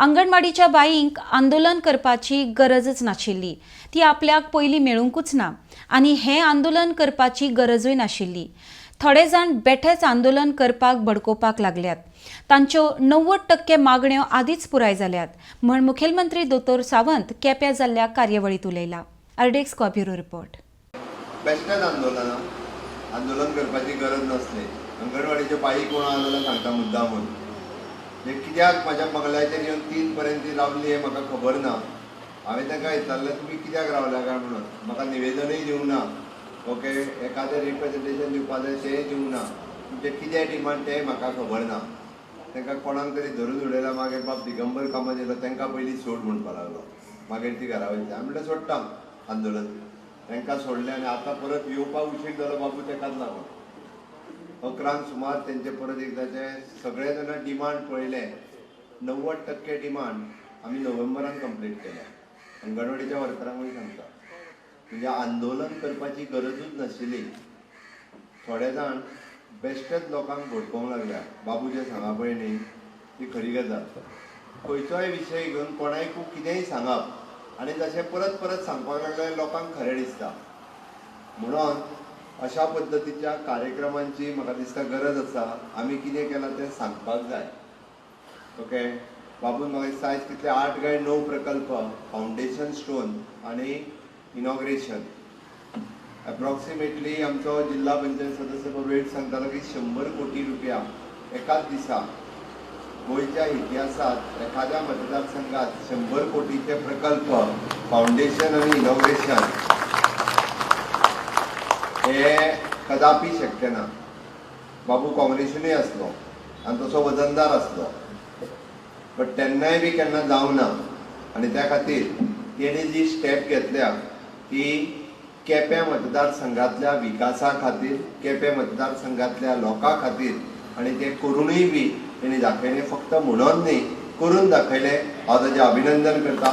अंगणवाडीच्या बाईंक आंदोलन करपाची गरजच नाशिल्ली। ती आपल्याक पयलीं मेळूंकूच ना आनी हें आंदोलन करपाची गरजूय नाशिल्ली। थोडे जाण बेठेच आंदोलन करपाक भडकोवपाक लागल्यात। तांच्यो 90% मागण्यो आदींच पुराय जाल्यात म्हण मुखेलमंत्री दोतोर सावंत केप्यां जाल्ल्या कार्यावळीत उलयला। अर्डेक्स ब्युरो रिपोर्ट। बेश्टेच आंदोलन करपाची गरज नासली। अंगणवाडीचे बाई कोण आंदोलन सांगता मुद्दामून कित्याक म्हाज्या बंगल्याचेर येवन 3 पर्यंत रावली हें म्हाका खबर ना। हांवें तांकां विचारलें तुमी कित्याक रावल्या काय म्हणून, म्हाका निवेदनूय दिवंक ना, ओके, एखादें रिप्रेजेंटेशन दिवपा जाय तेंय दिवंक ना, तुमचे कितें डिमांड तेंय म्हाका खबर ना। तांकां कोणाक तरी धरून उडयला। मागीर बाब दिगंबर कामत येयलो, तांकां पयलीं सोड म्हणपा लागलो। मागीर ती घरा वयतली। हांवें म्हणलें सोडटा आंदोलन, तांकां सोडलें आनी आतां परत येवपाक उशीर जालो बाबू ताकाच लागून। 11 सुमार तेंचे परत एकदाचे सगळे जाणां डिमांड पळयले। 90% डिमांड आमी नोव्हेंबरान कंप्लीट केल्या। अंगणवाडीच्या वर्करांकूय सांगता म्हणजे आंदोलन करपाची गरजूच नाशिल्ली। थोडे जाण बेश्टेच लोकांक भडकोवंक लागल्या। बाबू जे सांगा पळय न्ही ती खरी गजाल। खंयचोय विशय घेवन कोणायकूय कितेंय सांगप आनी जशें परत परत सांगपाक लागले लोकांक खरें दिसता। म्हणून अशा पद्दतीच्या कार्यक्रमांची म्हाका दिसता गरज आसा। आमी कितें केलां तें सांगपाक जाय, ओके। बाबून म्हाका दिसता आयज कितले 8 काय 9 प्रकल्प, फावंडेशन स्टोन आनी इनॉग्रेशन। एप्रॉक्सिमेटली आमचो जिल्हा पंचायत सदस्य वेळ सांगतालो की 100 कोटी रुपया एकाच दिसा गोंयच्या इतिहासात एखाद्या मतदारसंघात 100 कोटीचे प्रकल्प, फावंडेशन आनी इनॉग्रेशन हे कदापि शक्य ना। बाबू काँग्रेसीनूय आसलो आनी तसो वजनदार आसलो, बट तेन्नाय बी केन्ना जावंक ना। आनी त्या खातीर तेणी जी स्टेप घेतल्या ती केपें मतदारसंघातल्या विकासा खातीर, केपें मतदारसंघातल्या लोकां खातीर, आनी ते करूनय बी तेणी दाखयलें। फक्त म्हणून न्ही, करून दाखयलें। हांव ताचें अभिनंदन करता।